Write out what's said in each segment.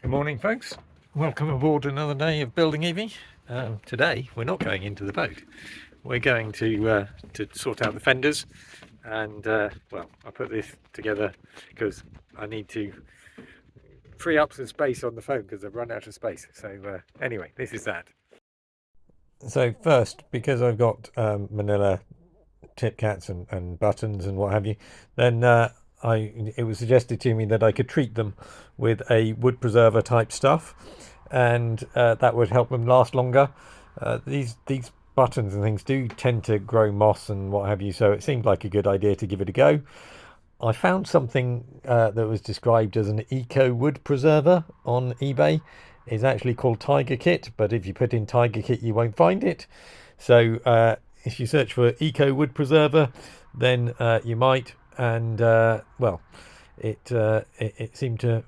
Good morning, folks. Welcome aboard another day of Building EV. Today we're not going into the boat. We're going to sort out the fenders, and well, I put this together because I need to free up some space on the phone because I've run out of space. So anyway, this is that. So first, because I've got manila tip cats and buttons and what have you, then it was suggested to me that I could treat them with a wood preserver type stuff, and that would help them last longer. These buttons and things do tend to grow moss and what have you, so it seemed like a good idea to give it a go. I found something that was described as an eco wood preserver on eBay. It's actually called Tiger Kit, but if you put in Tiger Kit you won't find it. So if you search for eco wood preserver, then you might, and well, it seemed to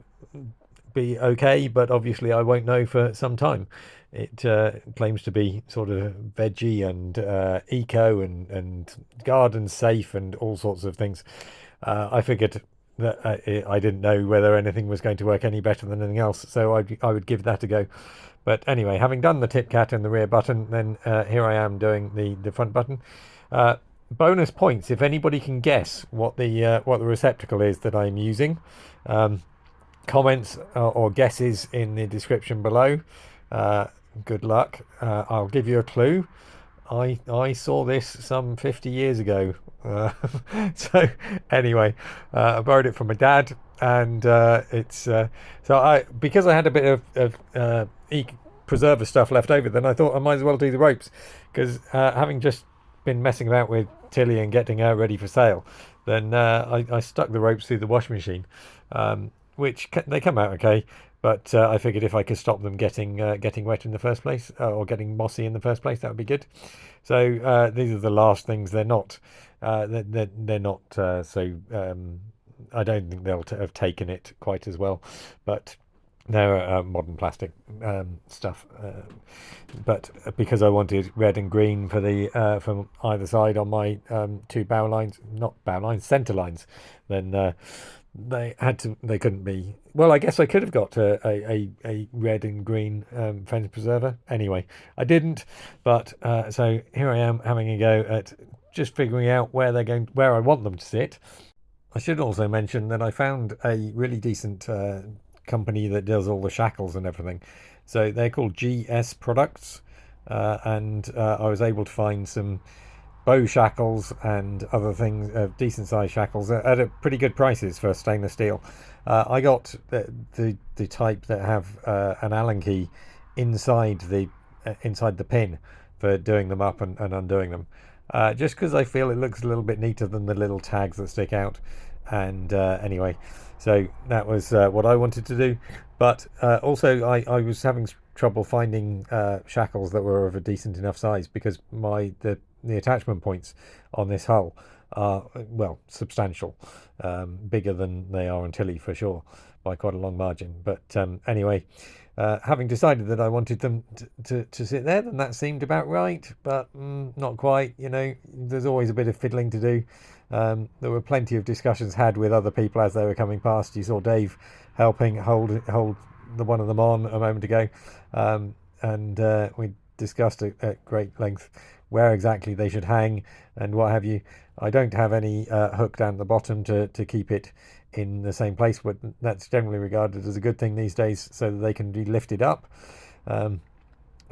be okay, but obviously I won't know for some time. It claims to be sort of veggie and eco and garden safe and all sorts of things. I figured that I didn't know whether anything was going to work any better than anything else, so I would give that a go. But anyway, having done the tip cat and the rear button, then here I am doing the front button. Bonus points if anybody can guess what the receptacle is that I'm using. Comments or guesses in the description below. Good luck. I'll give you a clue. I saw this some 50 years ago. So anyway, I borrowed it from my dad, and it's because I had a bit of preserver stuff left over, then I thought I might as well do the ropes, because having just been messing about with Tilly and getting her ready for sale, then I stuck the ropes through the washing machine, which they come out okay. But I figured if I could stop them getting wet in the first place, or getting mossy in the first place, that would be good. So these are the last things. They're not they're not so I don't think they'll have taken it quite as well, but they're modern plastic stuff. But because I wanted red and green for the from either side on my two bow lines, not bow lines, center lines, then they couldn't be. Well, I guess I could have got a red and green fence preserver. Anyway, I didn't, but so here I am having a go at just figuring out where I want them to sit. I should also mention that I found a really decent company that does all the shackles and everything. So they're called GS Products, and I was able to find some bow shackles and other things, decent sized shackles at a pretty good prices for stainless steel. I got the type that have an Allen key inside the pin for doing them up and undoing them, just because I feel it looks a little bit neater than the little tags that stick out. And anyway, so that was what I wanted to do. But also I was having trouble finding shackles that were of a decent enough size, because the attachment points on this hull are, well, substantial, bigger than they are on Tilly for sure, by quite a long margin. But anyway, having decided that I wanted them to sit there, then that seemed about right, but not quite. You know, there's always a bit of fiddling to do. There were plenty of discussions had with other people as they were coming past. You saw Dave helping hold one of them on a moment ago, and we discussed at great length where exactly they should hang and what have you. I don't have any hook down the bottom to keep it in the same place, but that's generally regarded as a good thing these days, so that they can be lifted up. Now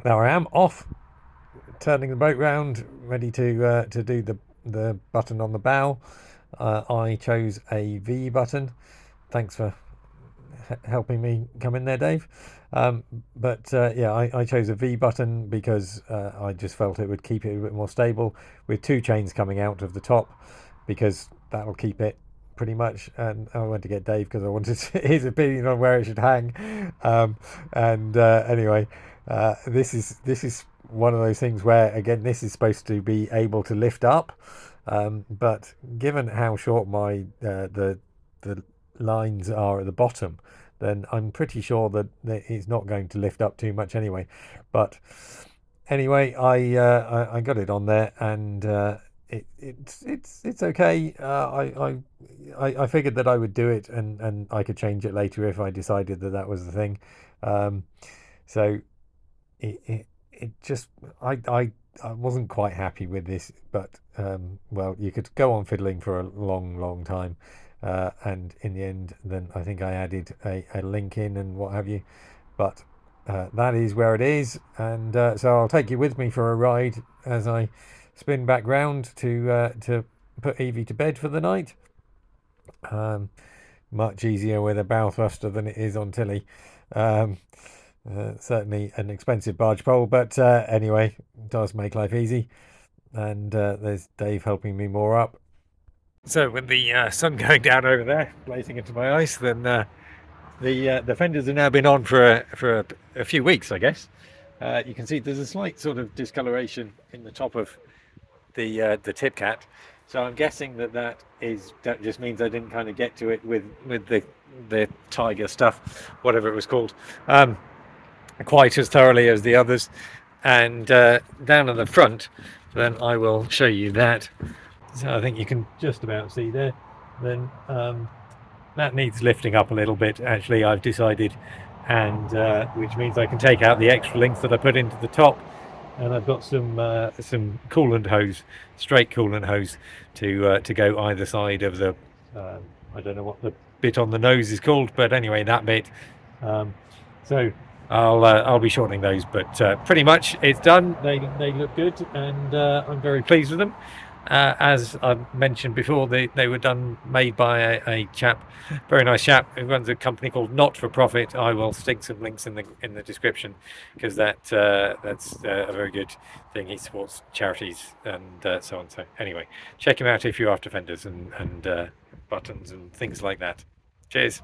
I am off, turning the boat round, ready to do the button on the bow. I chose a V button. Thanks for helping me come in there, Dave. But yeah, I chose a V button because I just felt it would keep it a bit more stable, with two chains coming out of the top, because that'll keep it pretty much. And I went to get Dave because I wanted his opinion on where it should hang. And anyway, this is one of those things where, again, this is supposed to be able to lift up, but given how short my the lines are at the bottom, then I'm pretty sure that it's not going to lift up too much anyway. But anyway, I got it on there, and it's okay. I figured that I would do it, and I could change it later if I decided that that was the thing. Um, so it just I wasn't quite happy with this, but well, you could go on fiddling for a long time, and in the end, then I think I added a link in and what have you, but that is where it is, and so I'll take you with me for a ride as I spin back round to put Evie to bed for the night. Um, Much easier with a bow thruster than it is on Tilly. Um, Certainly an expensive barge pole, but anyway, does make life easy. And there's Dave helping me moor up. So with the sun going down over there, blazing into my eyes, then the fenders have now been on for a few weeks, I guess. You can see there's a slight sort of discoloration in the top of the tip cat, so I'm guessing that just means I didn't kind of get to it with the tiger stuff, whatever it was called, quite as thoroughly as the others. And down at the front, then I will show you that. So I think you can just about see there. Then that needs lifting up a little bit, actually, I've decided, and which means I can take out the extra links that I put into the top, and I've got some coolant hose, straight coolant hose, to go either side of the I don't know what the bit on the nose is called, but anyway, that bit. So I'll be shortening those, but pretty much it's done. They look good, and I'm very pleased with them. As I've mentioned before, they were made by a chap, very nice chap, who runs a company called Not for Profit. I will stick some links in the description, because that's a very good thing. He supports charities and so on. So anyway, check him out if you're after fenders and buttons and things like that. Cheers.